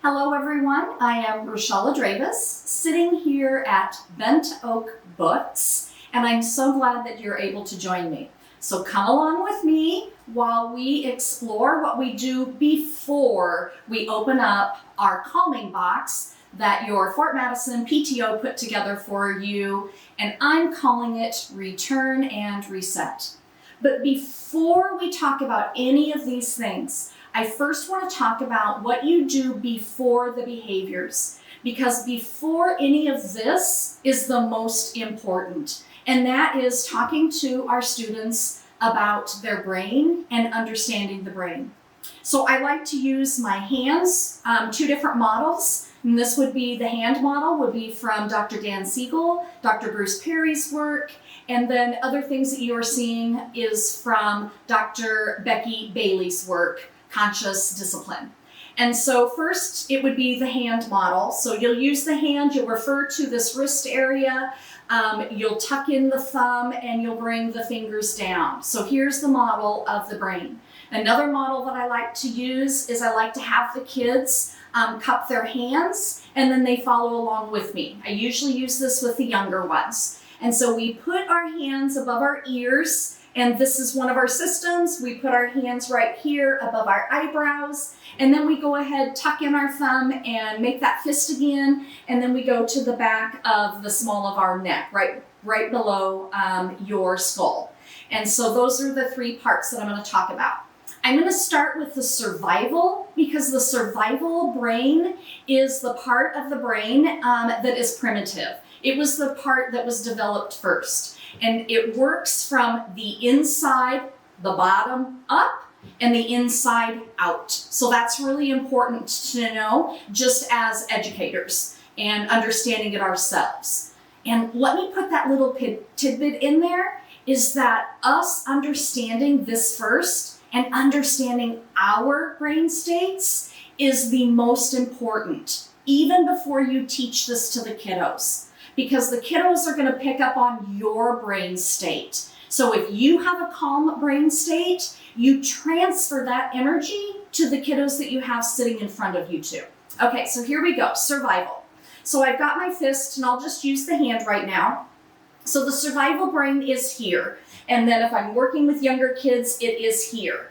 Hello everyone, I am Rochelle Dravis, sitting here at Bent Oak Books, and I'm so glad that you're able to join me. So come along with me while we explore what we do before we open up our calming box that your Fort Madison PTO put together for you, and I'm calling it Return and Reset. But before we talk about any of these things, I first want to talk about what you do before the behaviors, because before any of this is the most important, and that is talking to our students about their brain and understanding the brain. So I like to use my hands, two different models, and this would be the hand model, would be from Dr. Dan Siegel, Dr. Bruce Perry's work, and then other things that you are seeing is from Dr. Becky Bailey's work, Conscious Discipline. And so first it would be the hand model. So you'll use the hand, you'll refer to this wrist area, you'll tuck in the thumb and you'll bring the fingers down. So here's the model of the brain. Another model that I like to use is I like to have the kids cup their hands and then they follow along with me. I usually use this with the younger ones. And so we put our hands above our ears, and this is one of our systems. We put our hands right here above our eyebrows, and then we go ahead, tuck in our thumb and make that fist again, and then we go to the back of the small of our neck, right below your skull. And so those are the three parts that I'm going to talk about. I'm going to start with the survival, because the survival brain is the part of the brain that is primitive. It was the part that was developed first. And it works from the inside, the bottom up, and the inside out. So that's really important to know just as educators and understanding it ourselves. And let me put that little tidbit in there, is that us understanding this first and understanding our brain states is the most important, even before you teach this to the kiddos. Because the kiddos are going to pick up on your brain state. So if you have a calm brain state, you transfer that energy to the kiddos that you have sitting in front of you too. Okay, so here we go, survival. So I've got my fist, and I'll just use the hand right now. So the survival brain is here. And then if I'm working with younger kids, it is here.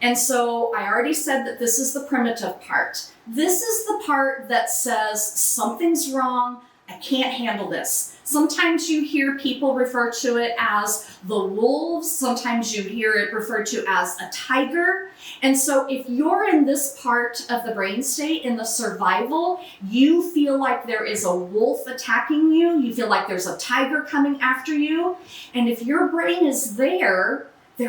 And so I already said that this is the primitive part. This is the part that says something's wrong, I can't handle this. Sometimes you hear people refer to it as the wolves. Sometimes you hear it referred to as a tiger. And so if you're in this part of the brain state, in the survival, you feel like there is a wolf attacking you. You feel like there's a tiger coming after you. And if your brain is there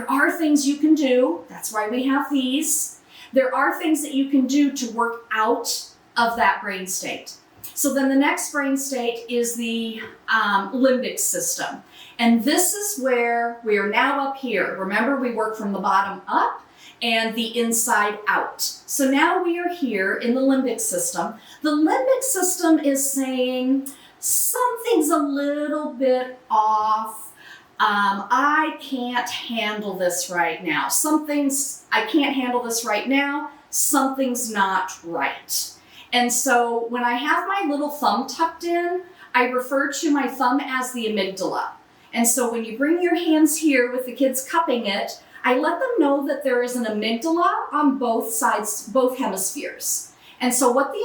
are things you can do. That's why we have these. There are things that you can do to work out of that brain state. So then the next brain state is the limbic system. And this is where we are now up here. Remember, we work from the bottom up and the inside out. So now we are here in the limbic system. The limbic system is saying something's a little bit off. I can't handle this right now. I can't handle this right now. Something's not right. And so when I have my little thumb tucked in, I refer to my thumb as the amygdala. And so when you bring your hands here with the kids cupping it, I let them know that there is an amygdala on both sides, both hemispheres. And so what the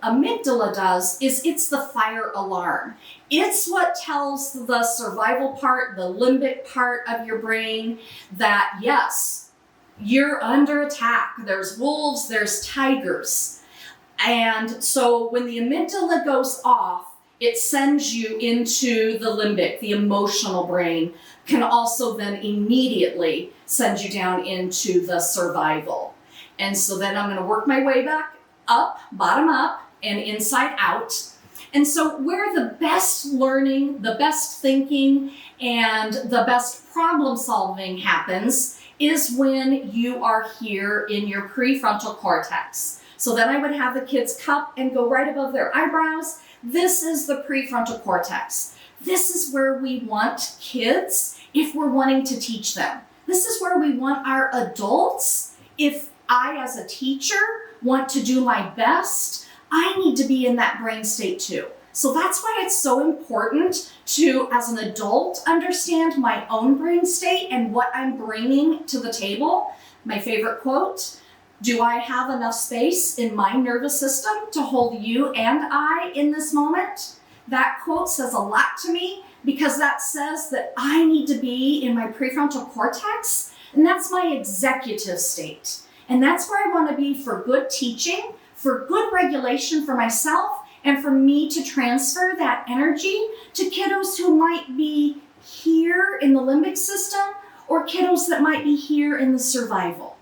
amygdala does is it's the fire alarm. It's what tells the survival part, the limbic part of your brain, that yes, you're under attack. There's wolves, there's tigers. And so when the amygdala goes off, it sends you into the limbic, the emotional brain, can also then immediately send you down into the survival. And so then I'm going to work my way back up, bottom up, and inside out. And so where the best learning, the best thinking, and the best problem solving happens is when you are here in your prefrontal cortex. So then I would have the kids cup and go right above their eyebrows. This is the prefrontal cortex. This is where we want kids if we're wanting to teach them. This is where we want our adults if I, as a teacher, want to do my best, I need to be in that brain state too. So that's why it's so important to, as an adult, understand my own brain state and what I'm bringing to the table. My favorite quote, do I have enough space in my nervous system to hold you and I in this moment? That quote says a lot to me because that says that I need to be in my prefrontal cortex, and that's my executive state. And that's where I want to be for good teaching, for good regulation for myself, and for me to transfer that energy to kiddos who might be here in the limbic system or kiddos that might be here in the survival.